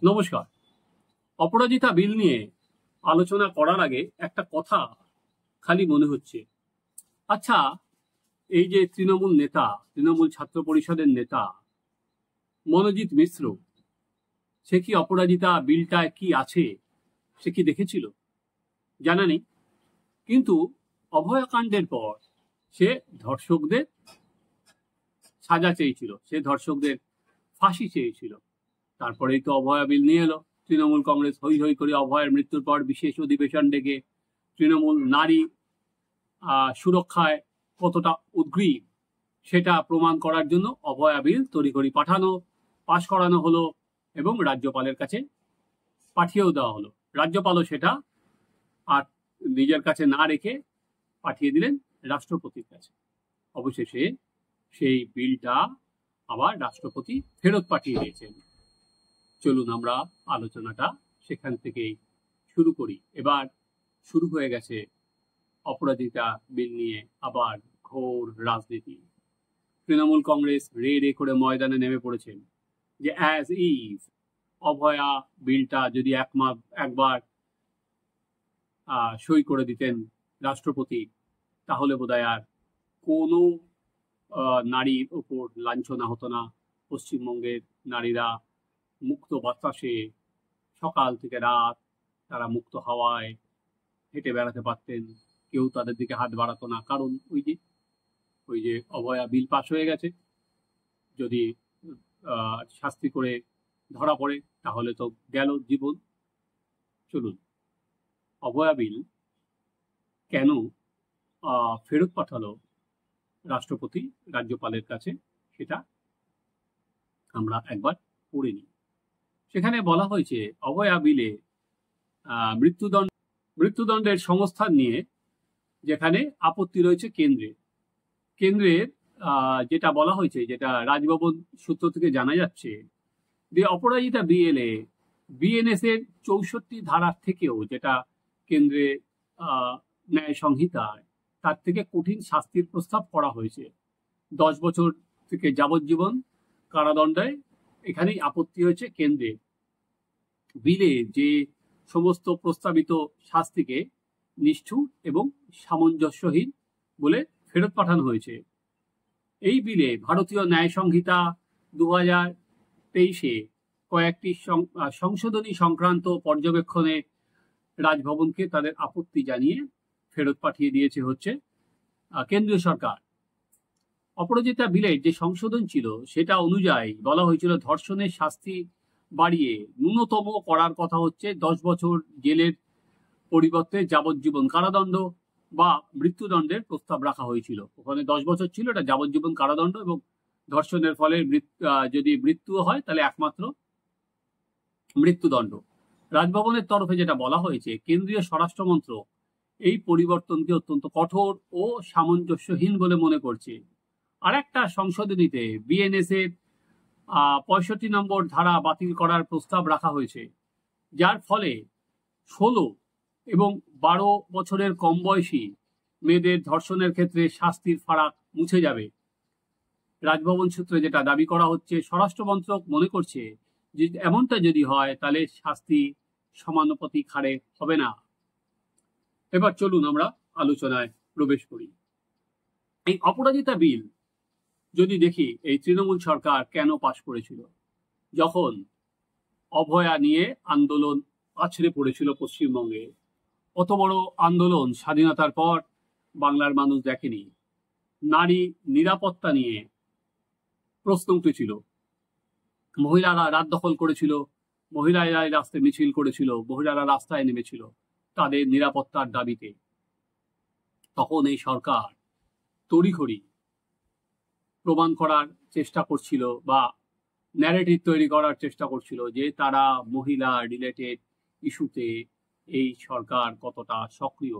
নমস্কার। অপরাজিতা বিল নিয়ে আলোচনা করার আগে একটা কথা খালি মনে হচ্ছে, আচ্ছা এই যে তৃণমূল ছাত্র পরিষদের নেতা মনোজিৎ মিশ্র, সে কি অপরাজিতা বিলটায় কি আছে সে কি দেখেছিল? জানা নেই। কিন্তু অভয়াকাণ্ডের পর সে ধর্ষকদের সাজা চেয়েছিল, সে ধর্ষকদের ফাঁসি চেয়েছিল। তারপরেই তো অভয়া বিল নিয়ে এলো। তৃণমূল কংগ্রেস হই হই করে অভয়ের মৃত্যুর পর বিশেষ অধিবেশন ডেকে তৃণমূল নারী সুরক্ষায় কতটা উদ্গ্রীব সেটা প্রমাণ করার জন্য অভয়া বিল তড়িঘড়ি পাশ করানো হলো এবং রাজ্যপালের কাছে পাঠিয়েও দেওয়া হলো। রাজ্যপালও সেটা আর নিজের কাছে না রেখে পাঠিয়ে দিলেন রাষ্ট্রপতির কাছে। অবশেষে সেই বিলটা আবার রাষ্ট্রপতি ফেরত পাঠিয়ে দিয়েছেন। চলুন আমরা আলোচনাটা সেখান থেকেই শুরু করি। এবার শুরু হয়ে গেছে অপরাজিতা বিল নিয়ে আবার ঘোর রাজনীতি। তৃণমূল কংগ্রেস রে করে ময়দানে নেমে পড়েছেন যে অ্যাজ ইজ অভয়া বিলটা যদি একবার সই করে দিতেন রাষ্ট্রপতি, তাহলে বোধহয় আর কোনো নারীর ওপর লাঞ্ছনা হতো না। পশ্চিমবঙ্গের নারীরা মুক্ত বাতাসে সকাল থেকে রাত তারা মুক্ত হাওয়ায় হেঁটে বেড়াতে পারতেন, কেউ তাদের দিকে হাত বাড়াতো না। কারণ ওই যে অভয়া বিল পাস হয়ে গেছে, যদি শাস্তি করে ধরা পড়ে তাহলে তো গেল জীবন। চলুন, অভয়া বিল কেন ফেরত পাঠালো রাষ্ট্রপতি রাজ্যপালের কাছে সেটা আমরা একবার পড়ে নিই। সেখানে বলা হয়েছে অভয়া বিলে মৃত্যুদণ্ডের সংস্থান নিয়ে যেখানে আপত্তি রয়েছে কেন্দ্রের যেটা বলা হয়েছে, যেটা রাজভবন সূত্র থেকে জানা যাচ্ছে, যে অপরাজিতা বিএনএস এর 64 ধারার থেকেও, যেটা কেন্দ্রের ন্যায় সংহিতায়, তার থেকে কঠিন শাস্তির প্রস্তাব করা হয়েছে। 10 বছর থেকে যাবজ্জীবন কারাদণ্ডে এখানেই আপত্তি হয়েছে কেন্দ্রের। বিলে যে সমস্ত প্রস্তাবিত শাস্তিকে নিষ্ঠুর এবং সামঞ্জস্যহীন বলে ফেরত পাঠানো হয়েছে। এই বিলে ভারতীয় ন্যায় সংহিতা 2023-এ কয়েকটি সংশোধনী সংক্রান্ত পর্যবেক্ষণে রাজভবনকে তাদের আপত্তি জানিয়ে ফেরত পাঠিয়ে দিয়েছে হচ্ছে কেন্দ্রীয় সরকার। অপরাজিতা বিলের যে সংশোধন ছিল সেটা অনুযায়ী বলা হয়েছিল ধর্ষণের শাস্তি বাড়িয়ে ন্যূনতম করার কথা হচ্ছে 10 বছর জেলের পরিবর্তে যাবজ্জীবন কারাদণ্ড বা মৃত্যুদণ্ডের প্রস্তাব রাখা হয়েছিল। ওখানে 10 বছর ছিল, এটা যাবজ্জীবন কারাদণ্ড, এবং ধর্ষণের ফলে যদি মৃত্যু হয় তাহলে একমাত্র মৃত্যুদণ্ড। রাজভবনের তরফে যেটা বলা হয়েছে, কেন্দ্রীয় স্বরাষ্ট্র মন্ত্রক এই পরিবর্তনকে অত্যন্ত কঠোর ও সামঞ্জস্যহীন বলে মনে করছে। আর একটা সংশোধনীতে বিএনএস এর 65 নম্বর ধারা বাতিল করার প্রস্তাব রাখা হয়েছে, যার ফলে 16 এবং 12 বছরের কম বয়সী মেয়েদের ধর্ষণের ক্ষেত্রে শাস্তির ফারাক মুছে যাবে। রাজভবন সূত্রে যেটা দাবি করা হচ্ছে, স্বরাষ্ট্র মন্ত্রক মনে করছে যে এমনটা যদি হয় তাহলে শাস্তি সমানুপাতিক হারে হবে না। এবার চলুন আমরা আলোচনায় প্রবেশ করি। এই অপরাজিতা বিল যদি দেখি, এই তৃণমূল সরকার কেন পাশ করেছিল? যখন অভয়া নিয়ে আন্দোলন আছড়ে পড়েছিল পশ্চিমবঙ্গে, অত বড় আন্দোলন স্বাধীনতার পর বাংলার মানুষ দেখেনি। নারী নিরাপত্তা নিয়ে প্রশ্ন উঠেছিল, মহিলারা রাত দখল করেছিল, মহিলারা রাস্তায় মিছিল করেছিল, মহিলারা রাস্তায় নেমেছিল তাদের নিরাপত্তার দাবিতে। তখন এই সরকার তড়িঘড়ি প্রমাণ করার চেষ্টা করছিল বা ন্যারেটিভ তৈরি করার চেষ্টা করছিল যে তারা মহিলা রিলেটেড ইস্যুতে এই সরকার কতটা সক্রিয়।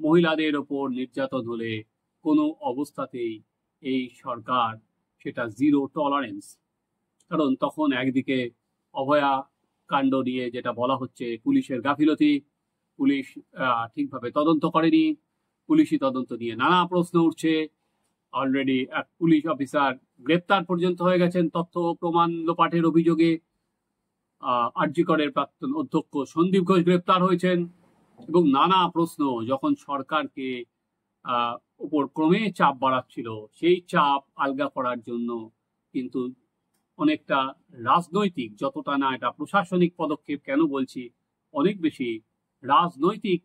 মহিলাদের ওপর নির্যাতন হলে কোনো অবস্থাতেই এই সরকার সেটা জিরো টলারেন্স। কারণ তখন একদিকে অভয়া কাণ্ড নিয়ে যেটা বলা হচ্ছে পুলিশের গাফিলতি, পুলিশ ঠিকভাবে তদন্ত করেনি, পুলিশি তদন্ত নিয়ে নানা প্রশ্ন উঠছে। অলরেডি এক পুলিশ অফিসার গ্রেপ্তার পর্যন্ত হয়ে গেছেন তথ্য প্রমাণ লোপাটের অভিযোগে। আরজি করের প্রাক্তন অধ্যক্ষ সন্দীপ ঘোষ গ্রেপ্তার হয়েছেন, এবং নানা প্রশ্ন যখন সরকারকে উপর ক্রমে চাপ বাড়াচ্ছিল, সেই চাপ আলগা করার জন্য কিন্তু অনেকটা রাজনৈতিক, যতটা না এটা প্রশাসনিক পদক্ষেপ, কেন বলছি, অনেক বেশি রাজনৈতিক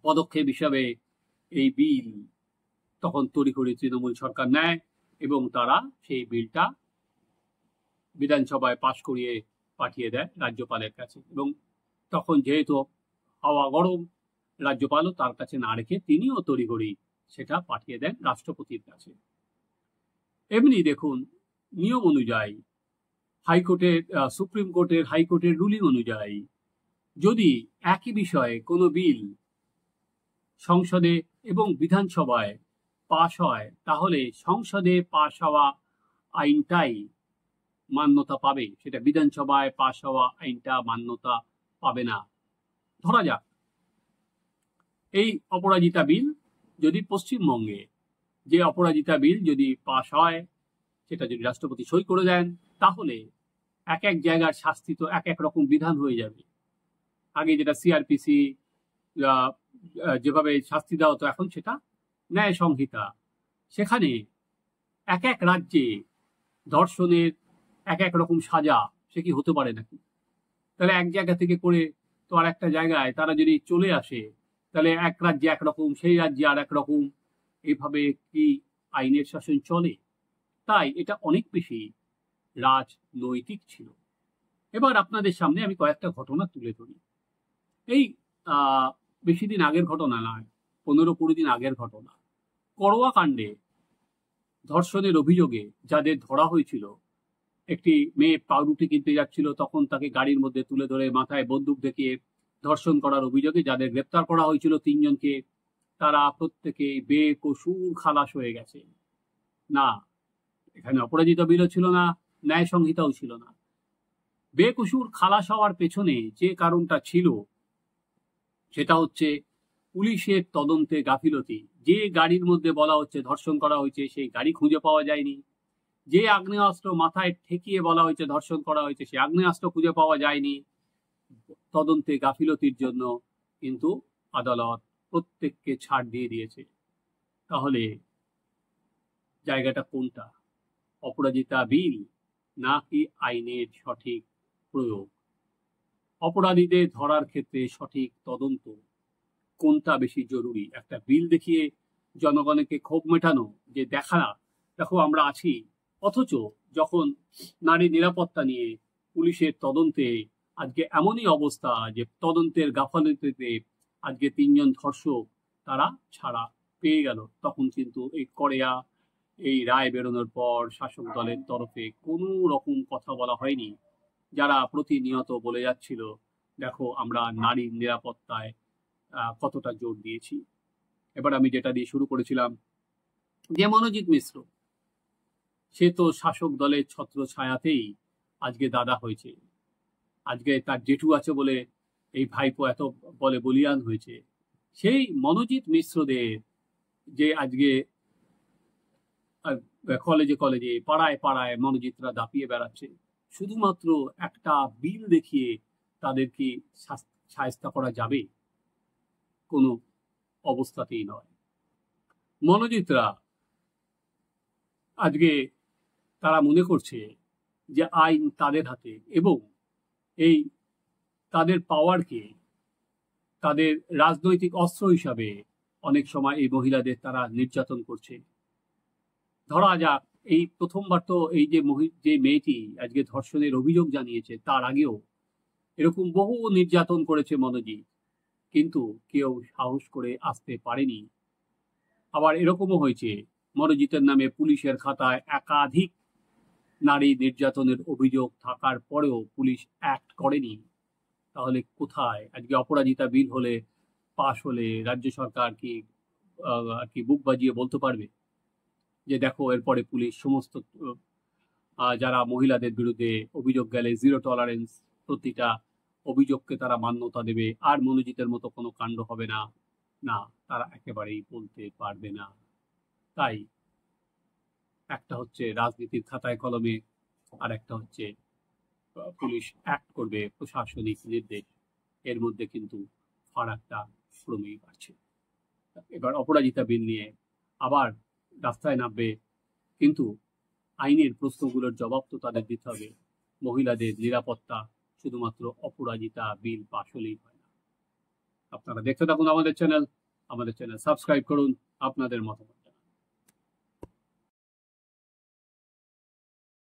পদক্ষেপ হিসাবে এই বিল তখন তড়িঘড়ি তৃণমূল সরকার নেয় এবং তারা সেই বিলটা বিধানসভায় পাশ করিয়ে পাঠিয়ে দেয় রাজ্যপালের কাছে। এবং তখন যেহেতু হাওয়া গরম, রাজ্যপালও তার কাছে না রেখে তিনিও তড়িঘড়ি সেটা পাঠিয়ে দেন রাষ্ট্রপতির কাছে। এমনি দেখুন, নিয়ম অনুযায়ী হাইকোর্টের সুপ্রিম কোর্টের হাইকোর্টের রুলিং অনুযায়ী যদি একই বিষয়ে কোনো বিল সংসদে এবং বিধানসভায় পাশ হয়, তাহলে সংসদে পাশ হওয়া আইনটাই মান্যতা পাবে, সেটা বিধানসভায় পাশ হওয়া আইনটা মান্যতা পাবে না। ধরা যাক এই অপরাজিতা বিল যদি পশ্চিমবঙ্গে, যে অপরাজিতা বিল যদি পাশ হয়, সেটা যদি রাষ্ট্রপতি সই করে দেন, তাহলে এক এক জায়গার শাস্তি তো এক এক রকম বিধান হয়ে যাবে। আগে যেটা সিআরপিসি যেভাবে শাস্তি দেওয়া হতো, এখন সেটা ন্যায় সংহিতা। সেখানে এক এক রাজ্যে ধর্ষণের এক এক রকম সাজা, সে কি হতে পারে নাকি? তাহলে এক জায়গা থেকে করে তো আর একটা জায়গায় তারা যদি চলে আসে, তাহলে এক রাজ্যে একরকম, সেই রাজ্যে আর এক রকম, এইভাবে কি আইনের শাসন চলে? তাই এটা অনেক বেশি রাজনৈতিক ছিল। এবার আপনাদের সামনে আমি কয়েকটা ঘটনা তুলে ধরি। এই বেশি দিন আগের ঘটনা নয়, 15-20 দিন আগের ঘটনা। করোয়া কাণ্ডে ধর্ষণের অভিযোগে যাদের ধরা হয়েছিল, একটি মেয়ে পাউরুটি কিনতে যাচ্ছিল, তখন তাকে গাড়ির মধ্যে তুলে ধরে মাথায় বন্দুক দেখিয়ে ধর্ষণ করার অভিযোগে যাদের গ্রেপ্তার করা হয়েছিল 3 জনকে, তারা প্রত্যেকে বেকসুর খালাস হয়ে গেছে। না, এখানে অপরাজিতা বিলও ছিল না, ন্যায় সংহিতাও ছিল না। বেকসুর খালাস হওয়ার পেছনে যে কারণটা ছিল, সেটা হচ্ছে পুলিশের তদন্তে গাফিলতি। যে গাড়ির মধ্যে বলা হচ্ছে ধর্ষণ করা হয়েছে, সেই গাড়ি খুঁজে পাওয়া যায়নি। যে আগ্নেয়াস্ত্র মাথায় ঠেকিয়ে বলা হয়েছে ধর্ষণ করা হয়েছে, সেই আগ্নেয়াস্ত্র খুঁজে পাওয়া যায়নি। তদন্তে গাফিলতির জন্য কিন্তু আদালত প্রত্যেককে ছাড় দিয়ে দিয়েছে। তাহলে জায়গাটা কোনটা? অপরাজিতা বিল নাকি আইনের সঠিক প্রয়োগ? অপরাধীদের ধরার ক্ষেত্রে সঠিক তদন্ত, কোনটা বেশি জরুরি? একটা বিল দেখিয়ে জনগণকে ক্ষোভ মেটানো, যে দেখো আমরা আছি, অথচ যখন নারী নিরাপত্তা নিয়ে পুলিশের তদন্তে আজকে এমনই অবস্থা যে তদন্তের গাফালতিতে আজকে 3 জন ধর্ষক তারা ছাড়া পেয়ে গেল, তখন কিন্তু এই রায় বেরোনোর পর শাসক দলের তরফে কোনো রকম কথা বলা হয়নি, যারা প্রতিনিয়ত বলে যাচ্ছিল দেখো আমরা নারীর নিরাপত্তায় কতটা জোর দিয়েছি। এবার আমি যেটা দিয়ে শুরু করেছিলাম, যে মনোজিৎ মিশ্র, সে তো শাসক দলের ছত্র ছায়াতেই আজকে দাদা হয়েছে। আজকে তার জেঠু আছে বলে এই ভাইপো এত বলে বলিয়ান হয়েছে। সেই মনোজিৎ মিশ্রদের যে আজকে কলেজে কলেজে পাড়ায় পাড়ায় মনোজিতরা দাপিয়ে বেড়াচ্ছে, শুধুমাত্র একটা বিল দেখিয়ে তাদের কি শায়েস্তা করা যাবে? কোনো অবস্থাতেই নয়। মনোজিতরা আজকে তারা মনে করছে যে আইন তাদের হাতে, এবং এই তাদের পাওয়ারকে তাদের রাজনৈতিক অস্ত্র হিসাবে অনেক সময় এই মহিলাদের তারা নির্যাতন করছে। ধরা যাক, এই প্রথমবার তো এই যে মেয়েটি আজকে ধর্ষণের অভিযোগ জানিয়েছে, তার আগেও এরকম বহু নির্যাতন করেছে মনোজিৎ, কিন্তু কেউ সাহস করে আসতে পারেনি। আবার এরকমও হয়েছে, মনোজিতের নামে পুলিশের খাতায় একাধিক নারী নির্যাতনের অভিযোগ থাকার পরেও পুলিশ অ্যাক্ট করেনি। তাহলে কোথায়? আজকে অপরাজিতা বিল হলে, পাশ হলে, রাজ্য সরকার কি বুক বাজিয়ে বলতে পারবে যে দেখো এরপরে পুলিশ সমস্ত যারা মহিলাদের বিরুদ্ধে অভিযোগ গেলে জিরো টলারেন্স, প্রতিটা অভিযোগকে তারা মান্যতা দেবে, আর মনোজিতের মতো কোনো কাণ্ড হবে না? না, তারা একেবারেই বলতে পারবে না। তাই একটা হচ্ছে রাজনীতির খাতায় কলমে, আর একটা হচ্ছে পুলিশ অ্যাক্ট করবে, প্রশাসনিক নির্দেশ, এর মধ্যে কিন্তু ফারাকটা ক্রমেই বাড়ছে। এবার অপরাজিতা বিল নিয়ে আবার রাস্তায় নামবে, কিন্তু আইনের প্রশ্নগুলোর জবাব তো তাদের দিতে হবে। মহিলাদের নিরাপত্তা শুধুমাত্র অপরাজিতা বিল পাশ হলেই হয় না। আপনারা দেখতে থাকুন আমাদের চ্যানেল সাবস্ক্রাইব করুন, আপনাদের মতামত